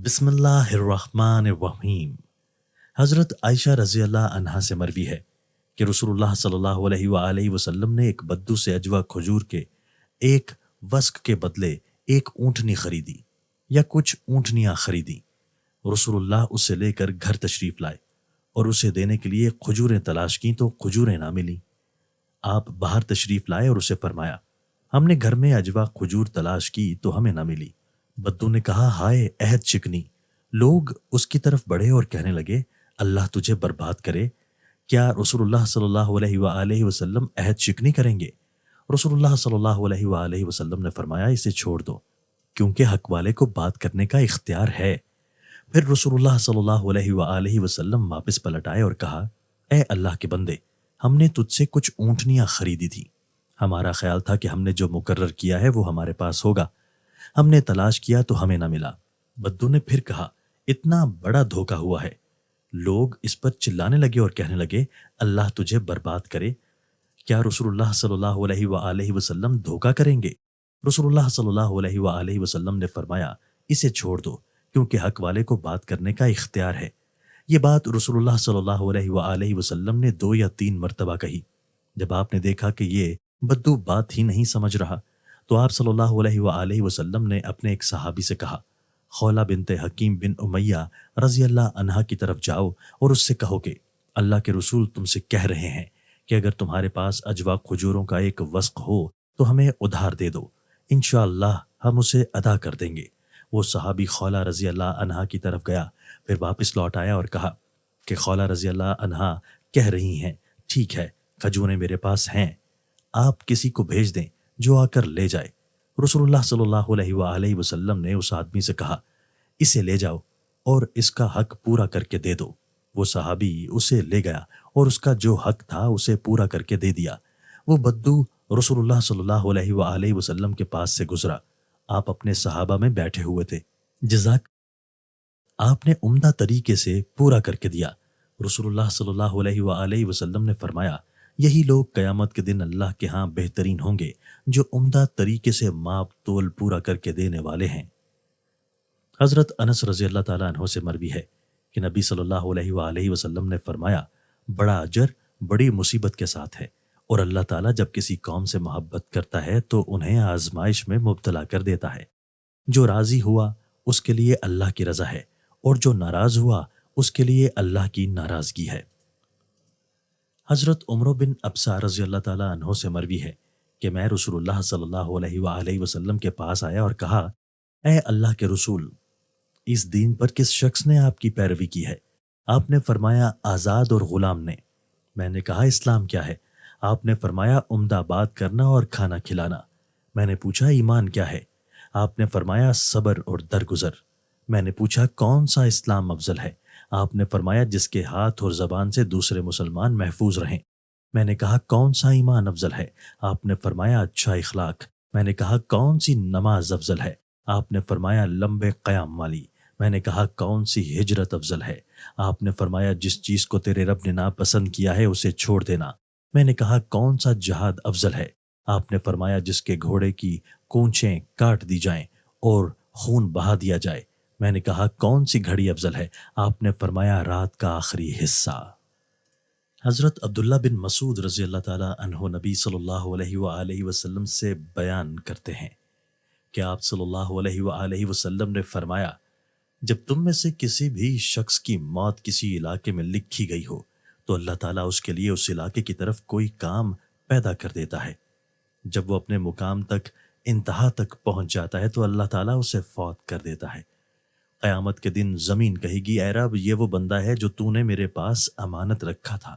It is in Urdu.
بسم اللہ الرحمن الرحیم۔ حضرت عائشہ رضی اللہ عنہا سے مروی ہے کہ رسول اللہ صلی اللہ علیہ وآلہ وسلم نے ایک بدو سے اجوا کھجور کے ایک وسق کے بدلے ایک اونٹنی خریدی یا کچھ اونٹنیاں خریدی۔ رسول اللہ اسے لے کر گھر تشریف لائے اور اسے دینے کے لیے کھجوریں تلاش کیں تو کھجوریں نہ ملیں۔ آپ باہر تشریف لائے اور اسے فرمایا، ہم نے گھر میں اجوا کھجور تلاش کی تو ہمیں نہ ملی۔ بدو نے کہا، ہائے عہد شکنی۔ لوگ اس کی طرف بڑھے اور کہنے لگے، اللہ تجھے برباد کرے، کیا رسول اللہ صلی اللہ علیہ وآلہ وسلم عہد شکنی کریں گے؟ رسول اللہ صلی اللہ علیہ وآلہ وسلم نے فرمایا، اسے چھوڑ دو، کیونکہ حق والے کو بات کرنے کا اختیار ہے۔ پھر رسول اللہ صلی اللہ علیہ وآلہ وسلم واپس پلٹ آئے اور کہا، اے اللہ کے بندے، ہم نے تجھ سے کچھ اونٹنیاں خریدی تھی۔ ہمارا خیال تھا کہ ہم نے جو مقرر کیا ہے وہ ہمارے پاس ہوگا، ہم نے تلاش کیا تو ہمیں نہ ملا۔ بدو نے پھر کہا، اتنا بڑا دھوکہ ہوا ہے۔ لوگ اس پر چلانے لگے اور کہنے لگے، اللہ تجھے برباد کرے، کیا رسول اللہ صلی اللہ علیہ وآلہ وسلم دھوکہ کریں گے؟ رسول اللہ صلی اللہ علیہ وآلہ وسلم نے فرمایا، اسے چھوڑ دو، کیونکہ حق والے کو بات کرنے کا اختیار ہے۔ یہ بات رسول اللہ صلی اللہ علیہ وآلہ وسلم نے 2 یا 3 مرتبہ کہی۔ جب آپ نے دیکھا کہ یہ بدو بات ہی نہیں سمجھ رہا تو آپ صلی اللہ علیہ وآلہ وسلم نے اپنے ایک صحابی سے کہا، خولہ بنت حکیم بن امیہ رضی اللہ عنہا کی طرف جاؤ اور اس سے کہو کہ اللہ کے رسول تم سے کہہ رہے ہیں کہ اگر تمہارے پاس اجوا کھجوروں کا ایک وسق ہو تو ہمیں ادھار دے دو، انشاءاللہ ہم اسے ادا کر دیں گے۔ وہ صحابی خولہ رضی اللہ عنہا کی طرف گیا، پھر واپس لوٹ آیا اور کہا کہ خولہ رضی اللہ عنہا کہہ رہی ہیں، ٹھیک ہے، کھجوریں میرے پاس ہیں، آپ کسی کو بھیج دیں جو آ کر لے جائے۔ رسول اللہ صلی اللہ علیہ وآلہ وسلم نے اس آدمی سے کہا، اسے لے جاؤ اور اس کا حق پورا کر کے دے دو۔ وہ صحابی اسے لے گیا اور اس کا جو حق تھا اسے پورا کر کے دے دیا۔ وہ بدو رسول اللہ صلی اللہ علیہ وآلہ وسلم کے پاس سے گزرا۔ آپ اپنے صحابہ میں بیٹھے ہوئے تھے۔ جزاک آپ نے عمدہ طریقے سے پورا کر کے دیا۔ رسول اللہ صلی اللہ علیہ وآلہ وسلم نے فرمایا، یہی لوگ قیامت کے دن اللہ کے ہاں بہترین ہوں گے، جو عمدہ طریقے سے ماپ تول پورا کر کے دینے والے ہیں۔ حضرت انس رضی اللہ تعالیٰ عنہ سے مروی ہے کہ نبی صلی اللہ علیہ وآلہ وسلم نے فرمایا، بڑا اجر بڑی مصیبت کے ساتھ ہے، اور اللہ تعالیٰ جب کسی قوم سے محبت کرتا ہے تو انہیں آزمائش میں مبتلا کر دیتا ہے۔ جو راضی ہوا اس کے لیے اللہ کی رضا ہے، اور جو ناراض ہوا اس کے لیے اللہ کی ناراضگی ہے۔ حضرت عمر بن ابسہ رضی اللہ تعالیٰ عنہ سے مروی ہے کہ میں رسول اللہ صلی اللہ علیہ وآلہ وسلم کے پاس آیا اور کہا، اے اللہ کے رسول، اس دین پر کس شخص نے آپ کی پیروی کی ہے؟ آپ نے فرمایا، آزاد اور غلام نے۔ میں نے کہا، اسلام کیا ہے؟ آپ نے فرمایا، عمدہ بات کرنا اور کھانا کھلانا۔ میں نے پوچھا، ایمان کیا ہے؟ آپ نے فرمایا، صبر اور درگزر۔ میں نے پوچھا، کون سا اسلام افضل ہے؟ آپ نے فرمایا، جس کے ہاتھ اور زبان سے دوسرے مسلمان محفوظ رہیں۔ میں نے کہا، کون سا ایمان افضل ہے؟ آپ نے فرمایا، اچھا اخلاق۔ میں نے کہا، کون سی نماز افضل ہے؟ آپ نے فرمایا، لمبے قیام والی۔ میں نے کہا، کون سی ہجرت افضل ہے؟ آپ نے فرمایا، جس چیز کو تیرے رب نے ناپسند کیا ہے اسے چھوڑ دینا۔ میں نے کہا، کون سا جہاد افضل ہے؟ آپ نے فرمایا، جس کے گھوڑے کی کونچیں کاٹ دی جائیں اور خون بہا دیا جائے۔ میں نے کہا، کون سی گھڑی افضل ہے؟ آپ نے فرمایا، رات کا آخری حصہ۔ حضرت عبداللہ بن مسعود رضی اللہ تعالیٰ عنہ نبی صلی اللہ علیہ وآلہ وسلم سے بیان کرتے ہیں کہ آپ صلی اللہ علیہ وآلہ وسلم نے فرمایا، جب تم میں سے کسی بھی شخص کی موت کسی علاقے میں لکھی گئی ہو تو اللہ تعالیٰ اس کے لیے اس علاقے کی طرف کوئی کام پیدا کر دیتا ہے۔ جب وہ اپنے مقام تک انتہا تک پہنچ جاتا ہے تو اللہ تعالیٰ اسے فوت کر دیتا ہے۔ قیامت کے دن زمین کہے گی، اے رب، یہ وہ بندہ ہے جو تو نے میرے پاس امانت رکھا تھا۔